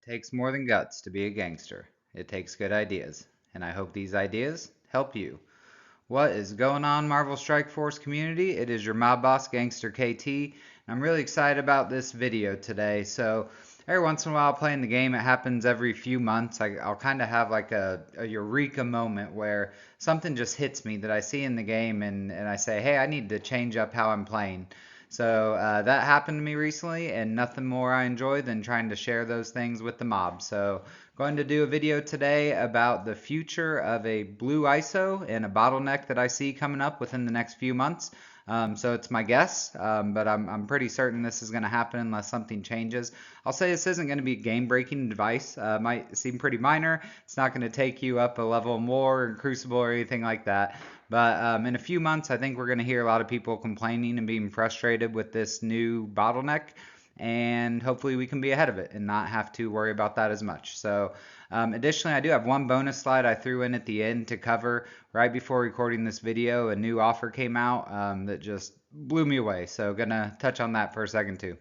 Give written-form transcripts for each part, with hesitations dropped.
Takes more than guts to be a gangster. It takes good ideas, and I hope these ideas help you. What is going on, Marvel Strike Force community? It is your mob boss, GangsterKT, and I'm really excited about this video today. So, every once in a while, playing the game, it happens every few months. I'll kind of have like a eureka moment where something just hits me that I see in the game, and I say, hey, I need to change up how I'm playing. So that happened to me recently, and nothing more I enjoy than trying to share those things with the mob. So going to do a video today about the future of a blue ISO and a bottleneck that I see coming up within the next few months. So it's my guess, but I'm pretty certain this is going to happen unless something changes. I'll say this isn't going to be game-breaking advice. Might seem pretty minor. It's not going to take you up a level more in Crucible or anything like that. But in a few months, I think we're going to hear a lot of people complaining and being frustrated with this new bottleneck. And hopefully we can be ahead of it and not have to worry about that as much. So additionally, I do have one bonus slide I threw in at the end to cover right before recording this video. A new offer came out that just blew me away. So gonna touch on that for a second too.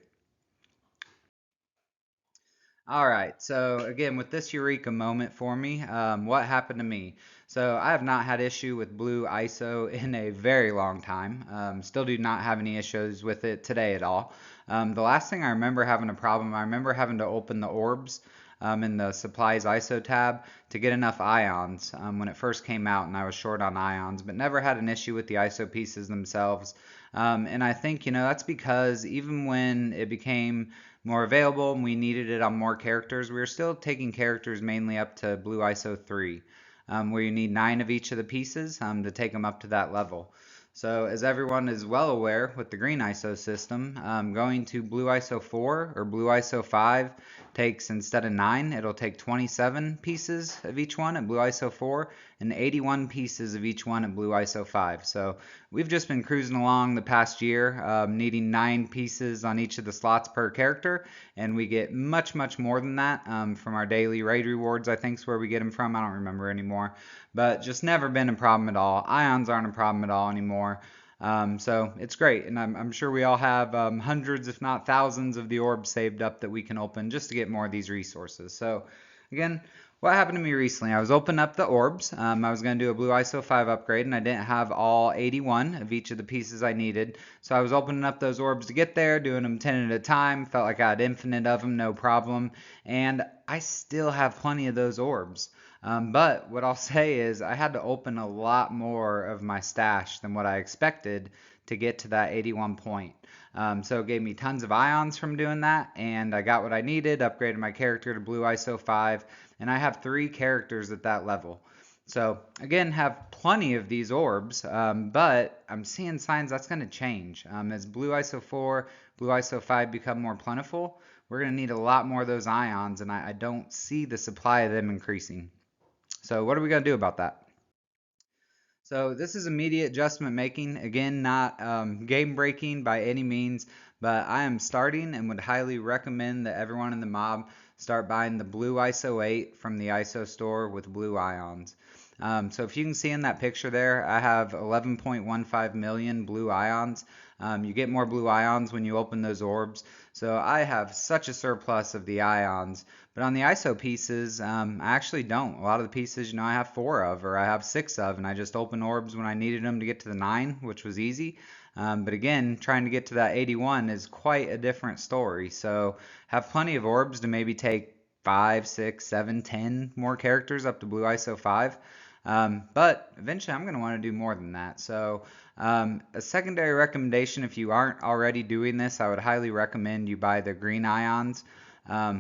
All right, so again, with this eureka moment for me, what happened to me? So I have not had issue with blue ISO in a very long time. Still do not have any issues with it today at all. The last thing I remember having a problem, I remember having to open the orbs in the supplies ISO tab to get enough ions when it first came out, and I was short on ions, but never had an issue with the ISO pieces themselves. And I think, that's because even when it became more available and we needed it on more characters, we were still taking characters mainly up to blue ISO 3, where you need 9 of each of the pieces to take them up to that level. So as everyone is well aware with the green ISO system, going to blue ISO 4 or blue ISO 5 takes, instead of 9, it'll take 27 pieces of each one at blue ISO 4 and 81 pieces of each one at blue ISO 5. So we've just been cruising along the past year, needing 9 pieces on each of the slots per character, and we get much, much more than that from our daily raid rewards, I think is where we get them from. I don't remember anymore, but just never been a problem at all. Ions aren't a problem at all anymore. So it's great, and I'm sure we all have hundreds, if not thousands, of the orbs saved up that we can open just to get more of these resources. So again, what happened to me recently? I was opening up the orbs. I was going to do a blue ISO 5 upgrade, and I didn't have all 81 of each of the pieces I needed. So I was opening up those orbs to get there, doing them 10 at a time. Felt like I had infinite of them, no problem. And I still have plenty of those orbs. But what I'll say is I had to open a lot more of my stash than what I expected to get to that 81 point. So it gave me tons of ions from doing that, and I got what I needed, upgraded my character to blue ISO 5, and I have 3 characters at that level. So again, have plenty of these orbs, but I'm seeing signs that's going to change. As blue ISO 4, blue ISO 5 become more plentiful, we're going to need a lot more of those ions, and I don't see the supply of them increasing. So what are we going to do about that? So this is immediate adjustment making. Again, not game breaking by any means, but I am starting and would highly recommend that everyone in the mob start buying the blue ISO 8 from the ISO store with blue ions. So if you can see in that picture there, I have 11.15 million blue ions. You get more blue ions when you open those orbs. So I have such a surplus of the ions. But on the ISO pieces, I actually don't. A lot of the pieces, I have 4 of, or I have 6 of, and I just open orbs when I needed them to get to the 9, which was easy. But again, trying to get to that 81 is quite a different story. So have plenty of orbs to maybe take 5, 6, 7, 10 more characters up to blue ISO 5. But eventually I'm going to want to do more than that. So a secondary recommendation, if you aren't already doing this, I would highly recommend you buy the green ions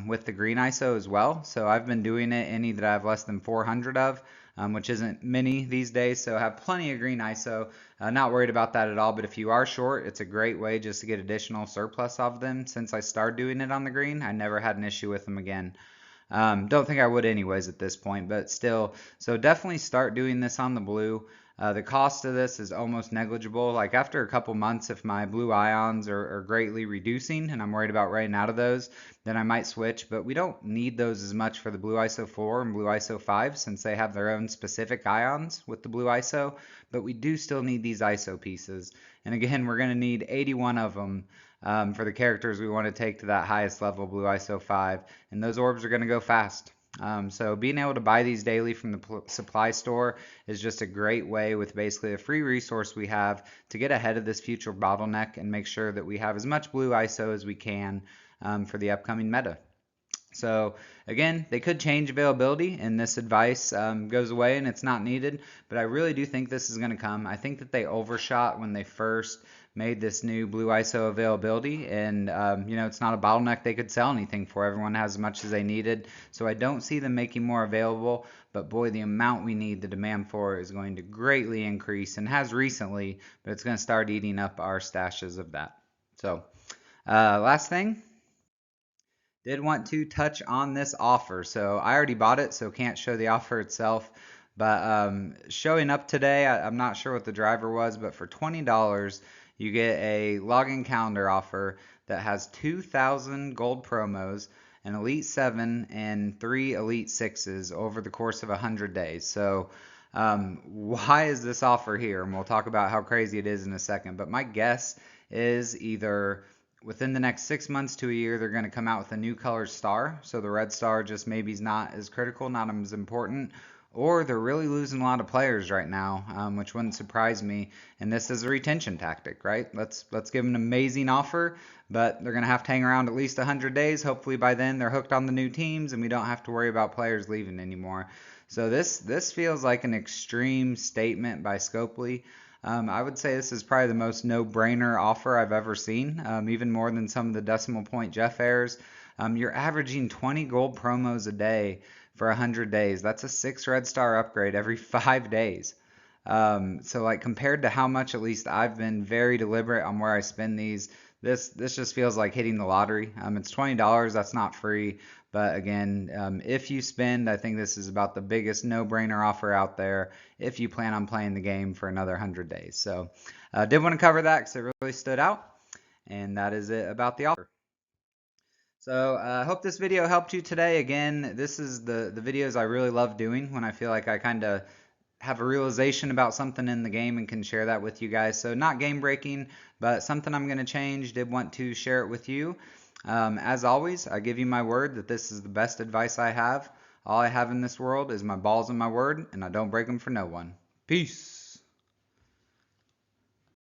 with the green ISO as well. So I've been doing it any that I have less than 400 of, which isn't many these days. So I have plenty of green ISO. Not worried about that at all. But if you are short, it's a great way just to get additional surplus of them. Since I started doing it on the green, I never had an issue with them again. Don't think I would anyways at this point, but still. So definitely start doing this on the blue. The cost of this is almost negligible. Like after a couple months, if my blue ions are greatly reducing and I'm worried about running out of those, then I might switch. But we don't need those as much for the blue ISO 4 and blue ISO 5 since they have their own specific ions with the blue ISO. But we do still need these ISO pieces. And again, we're going to need 81 of them for the characters we want to take to that highest level Blue ISO 5, and those orbs are going to go fast. So being able to buy these daily from the supply store is just a great way, with basically a free resource we have, to get ahead of this future bottleneck and make sure that we have as much blue ISO as we can for the upcoming meta. So again, they could change availability and this advice goes away and it's not needed, but I really do think this is going to come. I think that they overshot when they first made this new blue ISO availability, and it's not a bottleneck they could sell anything for. Everyone has as much as they needed, so I don't see them making more available, but boy, the amount we need, the demand for, is going to greatly increase and has recently, but it's going to start eating up our stashes of that. So last thing, did want to touch on this offer. So I already bought it, so can't show the offer itself. But showing up today, I'm not sure what the driver was, but for $20, you get a login calendar offer that has 2,000 gold promos, an Elite 7, and 3 Elite 6s over the course of 100 days. So why is this offer here? And we'll talk about how crazy it is in a second. But my guess is either within the next 6 months to a year, they're going to come out with a new color star. So the red star just maybe is not as critical, not as important. Or they're really losing a lot of players right now, which wouldn't surprise me. And this is a retention tactic, right? Let's give them an amazing offer, but they're going to have to hang around at least 100 days. Hopefully by then they're hooked on the new teams and we don't have to worry about players leaving anymore. So this feels like an extreme statement by Scopely. I would say this is probably the most no-brainer offer I've ever seen, even more than some of the decimal point Jeff airs. You're averaging 20 gold promos a day for 100 days. That's a 6 red star upgrade every 5 days. So like compared to how much at least I've been very deliberate on where I spend these, this just feels like hitting the lottery. It's $20, that's not free. But again, if you spend, I think this is about the biggest no-brainer offer out there if you plan on playing the game for another 100 days. So did want to cover that because it really stood out. And that is it about the offer. So I hope this video helped you today. Again, this is the videos I really love doing when I feel like I kind of have a realization about something in the game and can share that with you guys. So not game breaking, but something I'm going to change. Did want to share it with you. As always, I give you my word that this is the best advice I have. All I have in this world is my balls and my word, and I don't break them for no one. Peace.